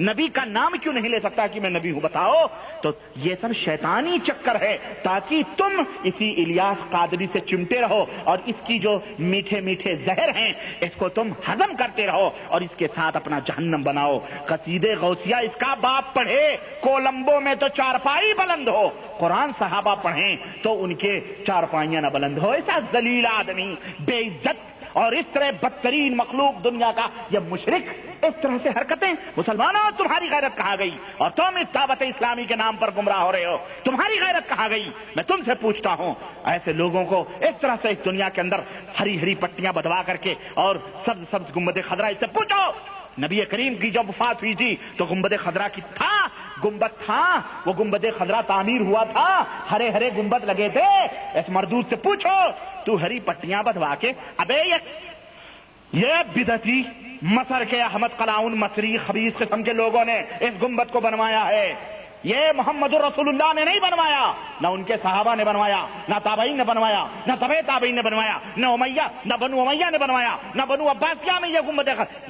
نبی کا نام کیوں نہیں لے سکتا کہ میں نبی ہوں؟ بتاؤ. تو یہ سب شیطانی چکر ہے تاکہ تم اسی الیاس قادری سے چمٹے رہو اور اس کی جو میٹھے میٹھے زہر ہیں اس کو تم ہضم کرتے رہو اور اس کے ساتھ اپنا جہنم بناؤ۔ قصیدے غوثیہ اس کا باپ پڑھے، کولمبو میں تو چارپائی بلند ہو، قرآن صحابہ پڑھیں تو ان کے چارپائیاں نہ بلند ہو۔ ایسا ذلیل آدمی، بے عزت اور اس طرح بدترین مخلوق دنیا کا یہ مشرک، اس طرح سے حرکتیں۔ مسلمانوں تمہاری غیرت کہاں گئی؟ اور تم اس دعوت اسلامی کے نام پر گمراہ ہو رہے ہو، تمہاری غیرت کہاں گئی؟ میں تم سے پوچھتا ہوں، ایسے لوگوں کو اس طرح سے اس دنیا کے اندر ہری ہری پٹیاں بدوا کر کے اور سبز سبز گنبد خضرا، اس سے پوچھو نبی کریم کی جب وفات ہوئی تھی تو گنبد خضرا کی تھا، گنبد تھا، وہ گنبد خضرا تعمیر ہوا تھا، ہرے ہرے گنبد لگے تھے۔ اس مردود سے پوچھو تو ہری پٹیاں بدوا کے، ابے یہ بدعتی مصر کے احمد قلاؤن مصری خبیث قسم کے لوگوں نے اس گنبد کو بنوایا ہے، یہ محمد رسول اللہ نے نہیں بنوایا، نہ ان کے صحابہ نے بنوایا، نہ تابعین نے بنوایا، نہ تبع تابعین نے بنوایا، نہ بنو امیہ نے بنوایا، نہ بنو عباسیہ میں یہ گنبد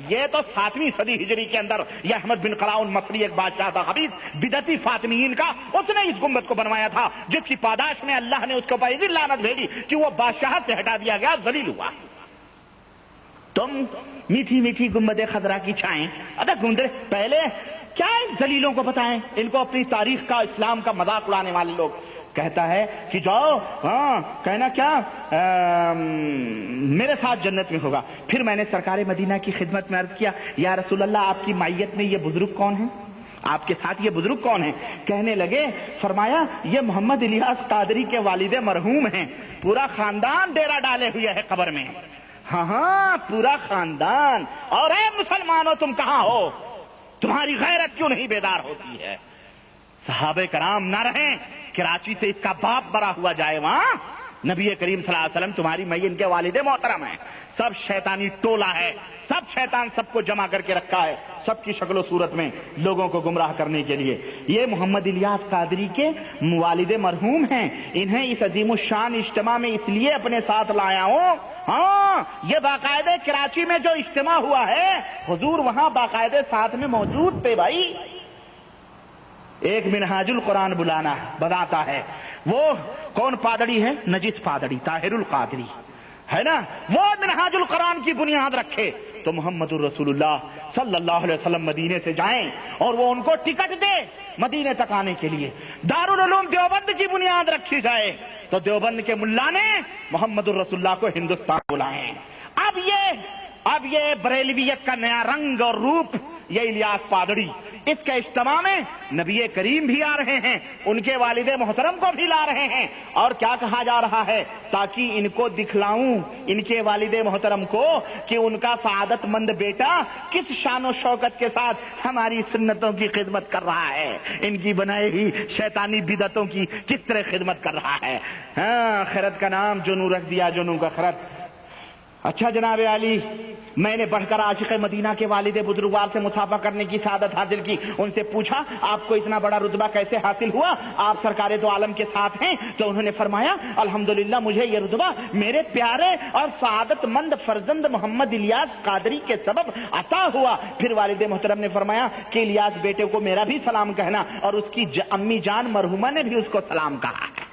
یہ تو 7ویں صدی ہجری کے اندر یہ احمد بن قلاؤن مصری ایک بادشاہ تھا خبیث بدعتی فاطمیین کا، اس نے اس گنبد کو بنوایا تھا جس کی پاداش میں اللہ نے اس کو ایسی لعنت بھیجی کہ وہ بادشاہ سے ہٹا دیا گیا، ذلیل ہوا۔ تم میٹھی میٹھی گنبد خضرا کی چھائیں، ابے گنبد پہلے کیا ان ذلیلوں کو بتائیں، ان کو اپنی تاریخ کا اسلام کا مذاق اڑانے والے لوگ۔ کہتا ہے کہ جاؤ، ہاں کہنا کیا میرے ساتھ جنت میں ہوگا۔ پھر میں نے سرکار مدینہ کی خدمت میں عرض کیا یا رسول اللہ آپ کی معیت میں یہ بزرگ کون ہیں، آپ کے ساتھ یہ بزرگ کون ہیں؟ کہنے لگے، فرمایا یہ محمد الیاس قادری کے والد مرحوم ہیں، پورا خاندان ڈیرا ڈالے ہوئے ہے قبر میں۔ ہاں ہاں پورا خاندان۔ اور اے مسلمانوں تم کہاں ہو؟ تمہاری غیرت کیوں نہیں بیدار ہوتی ہے؟ صحابہ کرام نہ رہیں، کراچی سے اس کا باپ برا ہوا جائے وہاں، نبی کریم صلی اللہ علیہ وسلم تمہاری میں ان کے والد محترم ہیں، سب شیطانی ٹولہ ہے، سب شیطان سب کو جمع کر کے رکھا ہے، سب کی شکل و صورت میں لوگوں کو گمراہ کرنے کے لیے۔ یہ محمد الیاس قادری کے والد مرحوم ہیں، انہیں اس عظیم الشان اجتماع میں اس لیے اپنے ساتھ لایا ہوں۔ ہاں یہ باقاعدہ کراچی میں جو اجتماع ہوا ہے حضور وہاں باقاعدہ ساتھ میں موجود تھے بھائی۔ ایک منہاج القرآن بلانا بتاتا ہے، وہ کون پادری ہے؟ نجس پادری طاہر القادری ہے نا، وہ منہاج القرآن کی بنیاد رکھے تو محمد الرسول اللہ صلی اللہ علیہ وسلم مدینے سے جائیں اور وہ ان کو ٹکٹ دے مدینے تک آنے کے لیے، دارالعلوم دیوبند کی بنیاد رکھی جائے تو دیوبند کے ملا نے محمد الرسول اللہ کو ہندوستان بلائیں۔ اب یہ بریلویت کا نیا رنگ اور روپ، یہ الیاس پادری، اس کے اجتماع میں نبی کریم بھی آ رہے ہیں، ان کے والد محترم کو بھی لا رہے ہیں، اور کیا کہا جا رہا ہے تاکہ ان کو دکھلاؤں، ان کے والد محترم کو، کہ ان کا سعادت مند بیٹا کس شان و شوکت کے ساتھ ہماری سنتوں کی خدمت کر رہا ہے، ان کی بنائی ہوئی شیطانی بدعتوں کی کس طرح خدمت کر رہا ہے۔ ہاں خرد کا نام جنو رکھ دیا، جنو کا خرد۔ اچھا جناب علی، میں نے بڑھ کر عاشق مدینہ کے والد بزرگوار سے مصافحہ کرنے کی سعادت حاصل کی، ان سے پوچھا آپ کو اتنا بڑا رتبہ کیسے حاصل ہوا، آپ سرکار دو عالم کے ساتھ ہیں؟ تو انہوں نے فرمایا الحمدللہ مجھے یہ رتبہ میرے پیارے اور سعادت مند فرزند محمد الیاس قادری کے سبب عطا ہوا۔ پھر والد محترم نے فرمایا کہ الیاس بیٹے کو میرا بھی سلام کہنا، اور اس کی امی جان مرحومہ نے بھی اس کو سلام کہا ہے۔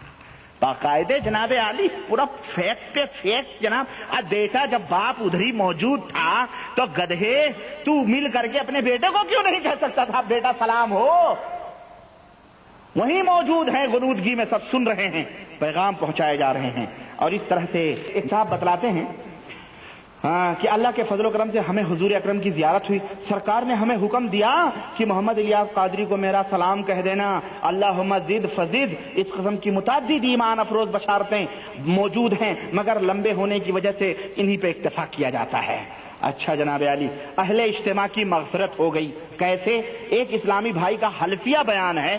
باقاعدے جناب علی پورا فیک پہ فیک جناب۔ بیٹا جب باپ ادھر ہی موجود تھا تو گدھے تو مل کر کے اپنے بیٹے کو کیوں نہیں کہہ سکتا تھا بیٹا سلام ہو؟ وہیں موجود ہیں، غنودگی میں سب سن رہے ہیں، پیغام پہنچائے جا رہے ہیں۔ اور اس طرح سے ایک صاحب بتلاتے ہیں کہ اللہ کے فضل و کرم سے ہمیں حضور اکرم کی زیارت ہوئی، سرکار نے ہمیں حکم دیا کہ محمد الیاس قادری کو میرا سلام کہہ دینا، اللہم زد فزد۔ اس قسم کی متعدد ایمان افروز بشارتیں موجود ہیں، مگر لمبے ہونے کی وجہ سے انہی پہ اکتفا کیا جاتا ہے۔ اچھا جناب علی، اہل اجتماع کی مغفرت ہو گئی، کیسے؟ ایک اسلامی بھائی کا حلفیہ بیان ہے،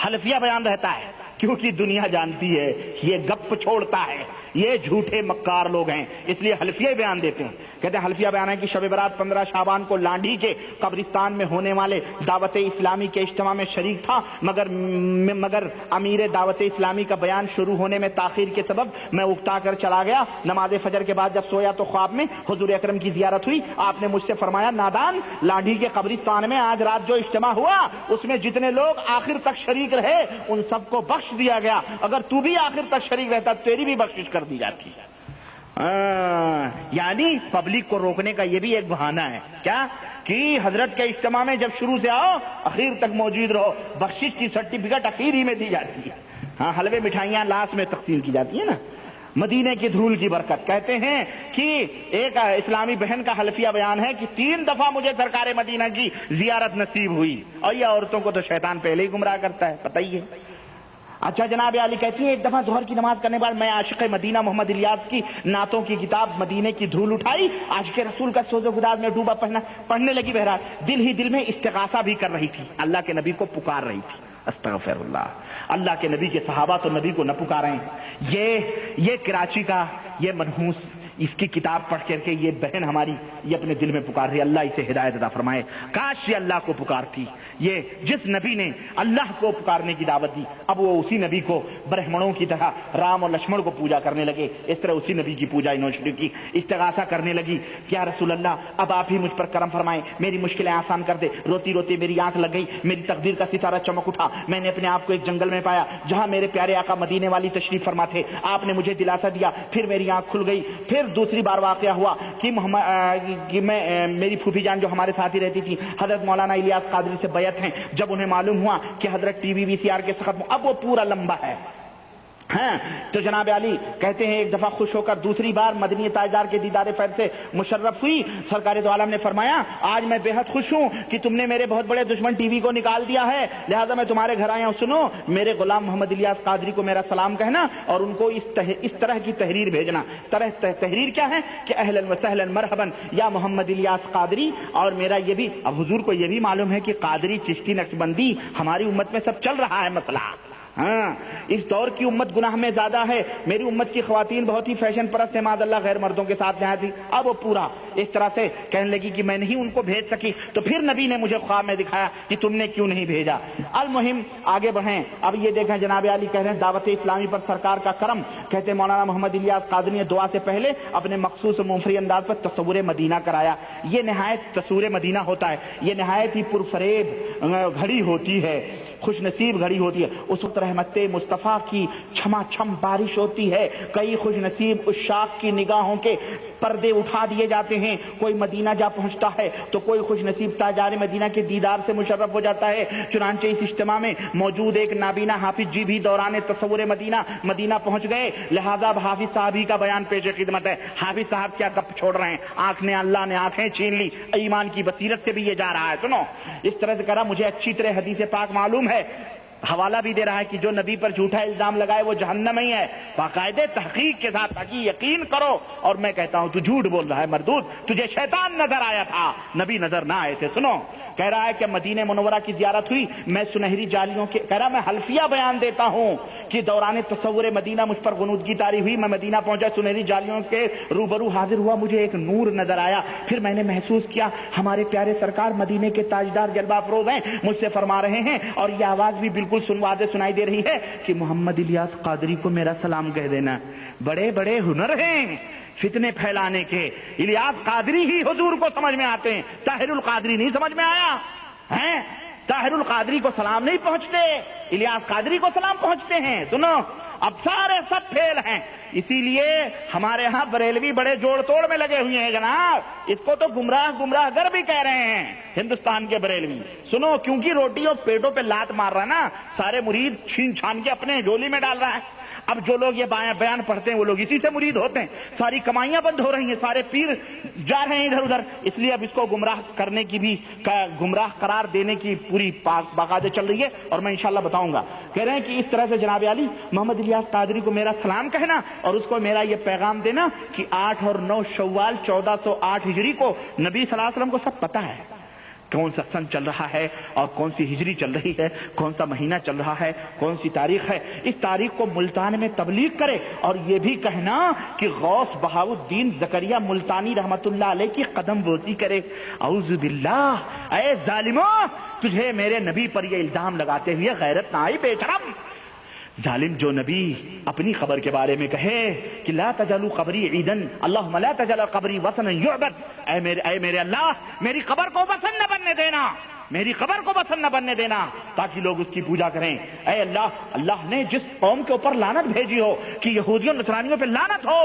حلفیہ بیان رہتا ہے، کیونکہ دنیا جانتی ہے یہ گپ چھوڑتا ہے، یہ جھوٹے مکار لوگ ہیں، اس لیے حلفیہ بیان دیتے ہیں۔ کہتے ہیں حلفیہ بیان ہے کہ شب برات 15 شعبان کو لانڈھی کے قبرستان میں ہونے والے دعوت اسلامی کے اجتماع میں شریک تھا، مگر امیر دعوت اسلامی کا بیان شروع ہونے میں تاخیر کے سبب میں اکتا کر چلا گیا۔ نماز فجر کے بعد جب سویا تو خواب میں حضور اکرم کی زیارت ہوئی، آپ نے مجھ سے فرمایا نادان، لانڈھی کے قبرستان میں آج رات جو اجتماع ہوا اس میں جتنے لوگ آخر تک شریک رہے ان سب کو بخش دیا گیا، اگر تو بھی آخر تک شریک رہتا تیری بھی بخشش کر دی جاتی ہے۔ یعنی پبلک کو روکنے کا یہ بھی ایک بہانہ ہے کیا کہ حضرت کے اجتماع میں جب شروع سے آؤ اخیر تک موجود رہو، بخشش کی سرٹیفکیٹ اخیر ہی میں دی جاتی ہے، ہاں حلوے مٹھائیاں لاسٹ میں تقسیم کی جاتی ہیں نا۔ مدینے کی دھول کی برکت، کہتے ہیں کہ ایک اسلامی بہن کا حلفیہ بیان ہے کہ 3 دفعہ مجھے سرکار مدینہ کی زیارت نصیب ہوئی، اور یہ عورتوں کو تو شیطان پہلے ہی گمراہ کرتا ہے، پتہ ہی ہے۔ اچھا جناب علی کہتی ہیں ایک دفعہ ظہر کی نماز کرنے بعد میں عاشق مدینہ محمد الیاس کی نعتوں کی کتاب مدینے کی دھول اٹھائی، عاشق رسول کا سوز و گداز میں ڈوبا پڑھنے لگی، بہرحال دل ہی دل میں استغاثہ بھی کر رہی تھی، اللہ کے نبی کو پکار رہی تھی۔ استغفر اللہ، اللہ کے نبی کے صحابہ تو نبی کو نہ پکاریں۔ یہ کراچی کا یہ منحوس اس کی کتاب پڑھ کر کے یہ بہن ہماری یہ اپنے دل میں پکار رہی ہے، اللہ اسے ہدایت عطا فرمائے۔ کاش یہ اللہ کو پکارتی، یہ جس نبی نے اللہ کو پکارنے کی دعوت دی، اب وہ اسی نبی کو برہمنوں کی طرح رام اور لکشمن کو پوجا کرنے لگے، اس طرح اسی نبی کی پوجا انہوں نے شروع کی، استغاثہ کرنے لگی کہ یا رسول اللہ اب آپ ہی مجھ پر کرم فرمائیں، میری مشکلیں آسان کر دے۔ روتی روتی میری آنکھ لگ گئی، میری تقدیر کا ستارہ چمک اٹھا، میں نے اپنے آپ کو ایک جنگل میں پایا جہاں میرے پیارے آقا مدینے والی تشریف فرما تھے، آپ نے مجھے دلاسا دیا، پھر میری آنکھ کھل گئی۔ پھر دوسری بار واقعہ ہوا کہ میں میری پھوپھی جان جو ہمارے ساتھ ہی رہتی تھی حضرت مولانا الیاس قادری سے بیعت ہیں، جب انہیں معلوم ہوا کہ حضرت ٹی وی VCR کے ختم، اب وہ پورا لمبا ہے ہاں، تو جناب علی کہتے ہیں ایک دفعہ خوش ہو کر دوسری بار مدنی تاجدار کے دیدار فیض سے مشرف ہوئی۔ سرکار دو عالم نے فرمایا آج میں بے حد خوش ہوں کہ تم نے میرے بہت بڑے دشمن ٹی وی کو نکال دیا ہے، لہذا میں تمہارے گھر آیا ہوں، سنو میرے غلام محمد الیاس قادری کو میرا سلام کہنا اور ان کو اس طرح کی تحریر بھیجنا۔ تحریر کیا ہے کہ اہلا و سہلا مرحبا یا محمد الیاس قادری، اور میرا یہ بھی اب حضور کو یہ بھی معلوم ہے کہ قادری چشتی نقشبندی ہماری امت میں سب چل رہا ہے مسئلہ، ہاں اس دور کی امت گناہ میں زیادہ ہے، میری امت کی خواتین بہت ہی فیشن پرست ہیں معاذ اللہ، غیر مردوں کے ساتھ نہایت تھی، اب وہ پورا اس طرح سے کہنے لگی کہ میں نہیں ان کو بھیج سکی، تو پھر نبی نے مجھے خواب میں دکھایا کہ تم نے کیوں نہیں بھیجا۔ المہم آگے بڑھیں، اب یہ دیکھیں جناب علی کہہ رہے ہیں دعوت اسلامی پر سرکار کا کرم، کہتے ہیں مولانا محمد الیاس قادری نے دعا سے پہلے اپنے مخصوص و منفرد انداز پر تصور مدینہ کرایا۔ یہ نہایت تصور مدینہ ہوتا ہے، یہ نہایت ہی پرفریب گھڑی ہوتی ہے، خوش نصیب گھڑی ہوتی ہے، اس وقت رحمت مصطفیٰ کی چھما چھم بارش ہوتی ہے، کئی خوش نصیب عشاق کی نگاہوں کے پردے اٹھا دیے جاتے ہیں، کوئی مدینہ جا پہنچتا ہے تو کوئی خوش نصیب تاجدار مدینہ کے دیدار سے مشرف ہو جاتا ہے۔ چنانچہ اس اجتماع میں موجود ایک نابینا حافظ جی بھی دوران تصور مدینہ پہنچ گئے، لہذا اب حافظ صاحب ہی کا بیان پیش خدمت ہے۔ حافظ صاحب کیا گپ چھوڑ رہے ہیں، اللہ نے آنکھیں چھین لی، ایمان کی بصیرت سے بھی یہ جا رہا ہے، سنو اس طرح سے کرا مجھے اچھی طرح حدیث پاک معلوم ہے، حوالہ بھی دے رہا ہے کہ جو نبی پر جھوٹا الزام لگائے وہ جہنم ہی ہے، باقاعدہ تحقیق کے ساتھ تاکہ یقین کرو، اور میں کہتا ہوں تو جھوٹ بول رہا ہے مردود، تجھے شیطان نظر آیا تھا، نبی نظر نہ آئے تھے۔ سنو کہہ رہا ہے کہ مدینہ منورہ کی زیارت ہوئی، میں سنہری جالیوں کے کہہ رہا میں حلفیہ بیان دیتا ہوں کہ دوران تصور مدینہ مجھ پر غنودگی طاری ہوئی، میں مدینہ پہنچا، سنہری جالیوں کے روبرو حاضر ہوا، مجھے ایک نور نظر آیا، پھر میں نے محسوس کیا ہمارے پیارے سرکار مدینے کے تاجدار جلوہ افروز ہیں، مجھ سے فرما رہے ہیں، اور یہ آواز بھی بالکل واضح سنائی دے رہی ہے کہ محمد الیاس قادری کو میرا سلام کہہ دینا۔ بڑے بڑے ہنر ہیں فتنے پھیلانے کے، الیاس قادری ہی حضور کو سمجھ میں آتے ہیں، طاہر القادری نہیں سمجھ میں آیا ہے، طاہر القادری کو سلام نہیں پہنچتے، الیاس قادری کو سلام پہنچتے ہیں۔ سنو اب سارے سب فیل ہیں، اسی لیے ہمارے ہاں بریلوی بڑے جوڑ توڑ میں لگے ہوئے ہیں جناب، اس کو تو گمراہ گر بھی کہہ رہے ہیں ہندوستان کے بریلوی۔ سنو کیونکہ روٹیوں پیٹوں پہ لات مار رہا نا، سارے مرید چھین چھان کے اپنے جھولی میں ڈال رہا ہے، اب جو لوگ یہ بیان پڑھتے ہیں وہ لوگ اسی سے مرید ہوتے ہیں، ساری کمائیاں بند ہو رہی ہیں، سارے پیر جا رہے ہیں ادھر ادھر، اس لیے اب اس کو گمراہ کرنے کی بھی گمراہ قرار دینے کی پوری باقاعدہ چل رہی ہے، اور میں انشاءاللہ بتاؤں گا۔ کہہ رہے ہیں کہ اس طرح سے جناب علی محمد الیاس قادری کو میرا سلام کہنا اور اس کو میرا یہ پیغام دینا کہ 8 اور 9 شوال 1408 ہجری کو نبی صلی اللہ علیہ وسلم کو سب پتہ ہے کون سا سن چل رہا ہے اور کون سی ہجری چل رہی ہے، کون سا مہینہ چل رہا ہے، کون سی تاریخ ہے، اس تاریخ کو ملتان میں تبلیغ کرے، اور یہ بھی کہنا کہ غوث بہاؤالدین زکریا ملتانی رحمت اللہ علیہ کی قدم بوسی کرے۔ اعوذ باللہ، اے ظالموں تجھے میرے نبی پر یہ الزام لگاتے ہوئے غیرت نہ آئی بے شرم؟ ظالم جو نبی اپنی خبر کے بارے میں کہے کہ لا تجعلوا قبری عیدن اللہم لا تجعل قبری وثنا یعبد، اے میرے اللہ میری قبر کو وثن نہ بننے دینا، میری قبر کو وثن نہ بننے دینا تاکہ لوگ اس کی پوجا کریں۔ اے اللہ، اللہ نے جس قوم کے اوپر لعنت بھیجی ہو کہ یہودیوں نصرانیوں پہ لعنت ہو،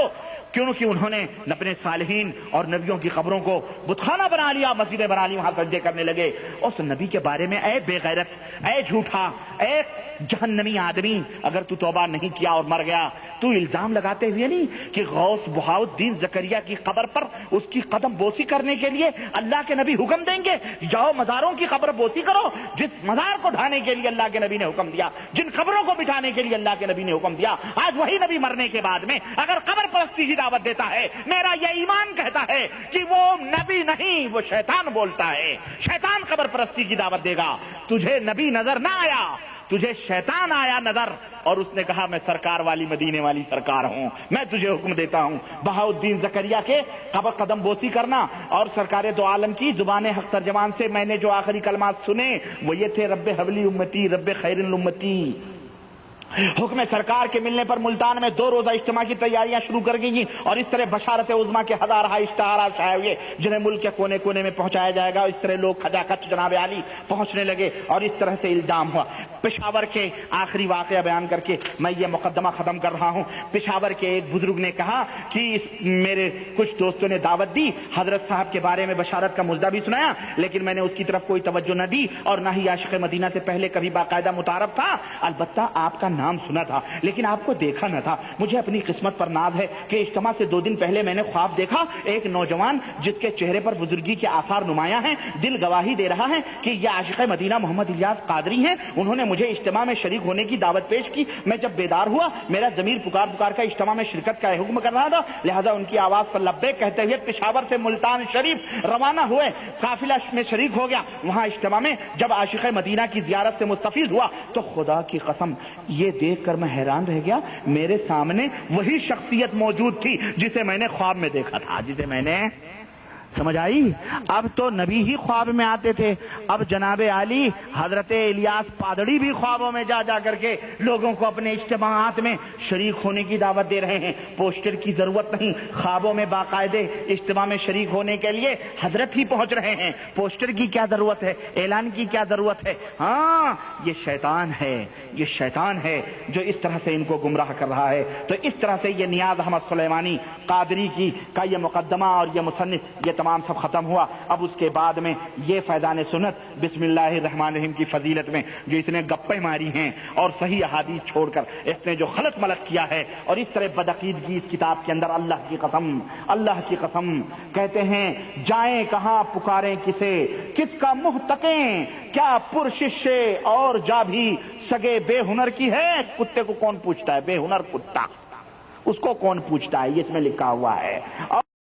کیونکہ انہوں نے اپنے صالحین اور نبیوں کی قبروں کو بتخانہ بنا لیا، مسجدیں بنا لی، وہاں سجدے کرنے لگے۔ اس نبی کے بارے میں اے بے غیرت، اے جھوٹا، اے جہنمی آدمی، اگر تو توبہ نہیں کیا اور مر گیا تو الزام لگاتے ہوئے نہیں کہ غوث بہاؤالدین زکریا کی قبر پر اس کی قدم بوسی کرنے کے لیے اللہ کے نبی حکم دیں گے جاؤ مزاروں کی قبر بوسی کرو؟ جس مزار کو ڈھانے کے لیے اللہ کے نبی نے حکم دیا، جن قبروں کو بٹھانے کے لیے اللہ کے نبی نے حکم دیا، آج وہی نبی مرنے کے بعد میں اگر قبر پرستی کی دعوت دیتا ہے، میرا یہ ایمان کہتا ہے کہ وہ نبی نہیں، وہ شیطان بولتا ہے۔ شیطان قبر پرستی کی دعوت دے گا، تجھے نبی نظر نہ آیا، تجھے شیطان آیا نظر، اور اس نے کہا میں سرکار والی مدینے والی سرکار ہوں، میں تجھے حکم دیتا ہوں بہاؤالدین زکریا کے قبر قدم بوسی کرنا۔ اور سرکار دو عالم کی زبان حق ترجمان سے میں نے جو آخری کلمات سنے وہ یہ تھے، رب حبلی امتی رب خیر الامتی۔ حکم سرکار کے ملنے پر ملتان میں 2 روزہ اجتماع کی تیاریاں شروع کر گئی اور اس طرح بشارت عظما کے ہزارہ اشتہارات شائع ہوئے جنہیں ملک کے کونے کونے میں پہنچایا جائے گا۔ اس طرح لوگ کھچا کھچ جناب علی پہنچنے لگے اور اس طرح سے الزام ہوا۔ پشاور کے آخری واقعہ بیان کر کے میں یہ مقدمہ ختم کر رہا ہوں۔ پشاور کے ایک بزرگ نے کہا کہ میرے کچھ دوستوں نے دعوت دی، حضرت صاحب کے بارے میں بشارت کا مژدہ بھی سنایا، لیکن میں نے اس کی طرف کوئی توجہ نہ دی اور نہ ہی عاشق مدینہ سے پہلے کبھی باقاعدہ متعارف تھا۔ البتہ آپ کا نام سنا تھا لیکن آپ کو دیکھا نہ تھا۔ مجھے اپنی قسمت پر ناز ہے کہ اجتماع سے 2 دن پہلے میں نے خواب دیکھا، ایک نوجوان جس کے چہرے پر بزرگی کے آثار نمایاں ہیں دل گواہی دے رہا ہے کہ یہ عاشق مدینہ محمد الیاس قادری ہیں۔ انہوں نے مجھے اجتماع میں شریک ہونے کی دعوت پیش کی۔ میں جب بیدار ہوا میرا ضمیر پکار پکار کا اجتماع میں شرکت کا حکم کر رہا تھا، لہذا ان کی آواز پر لبیک کہتے ہوئے پشاور سے ملتان شریف روانہ ہوئے۔ قافلہ میں شریک ہو گیا۔ وہاں اجتماع میں جب عاشق مدینہ کی زیارت سے مستفیض ہوا تو خدا کی قسم یہ دیکھ کر میں حیران رہ گیا، میرے سامنے وہی شخصیت موجود تھی جسے میں نے خواب میں دیکھا تھا، جسے میں نے سمجھ آئی؟ اب تو نبی ہی خواب میں آتے تھے، اب جناب علی حضرت الیاس پادڑی بھی خوابوں میں جا جا کر کے لوگوں کو اپنے اجتماعات میں شریک ہونے کی دعوت دے رہے ہیں۔ پوسٹر کی ضرورت نہیں، خوابوں میں باقاعدے اجتماع میں شریک ہونے کے لیے حضرت ہی پہنچ رہے ہیں۔ پوسٹر کی کیا ضرورت ہے، اعلان کی کیا ضرورت ہے؟ ہاں یہ شیطان ہے، یہ شیطان ہے جو اس طرح سے ان کو گمراہ کر رہا ہے۔ تو اس طرح سے یہ نیاز احمد سلیمانی قادری کی کا یہ مقدمہ اور یہ مصنف یہ تمام سب ختم ہوا۔ اب اس کے بعد میں یہ فیضان سنت بسم اللہ الرحمن الرحیم کی فضیلت میں جو اس نے گپیں ماری ہیں اور صحیح احادیث چھوڑ کر اس نے جو خلط ملط کیا ہے اور اس طرح بدعقیدگی اس کتاب کے اندر، اللہ کی قسم، اللہ کی قسم کہتے ہیں جائیں کہاں پکاریں کسے، کس کا منہ تکیں، کیا پرشش اور جا بھی سگے بے ہنر کی ہے۔ کتے کو کون پوچھتا ہے؟ بے ہنر کتا، اس کو کون پوچھتا ہے؟ یہ اس میں لکھا ہوا ہے۔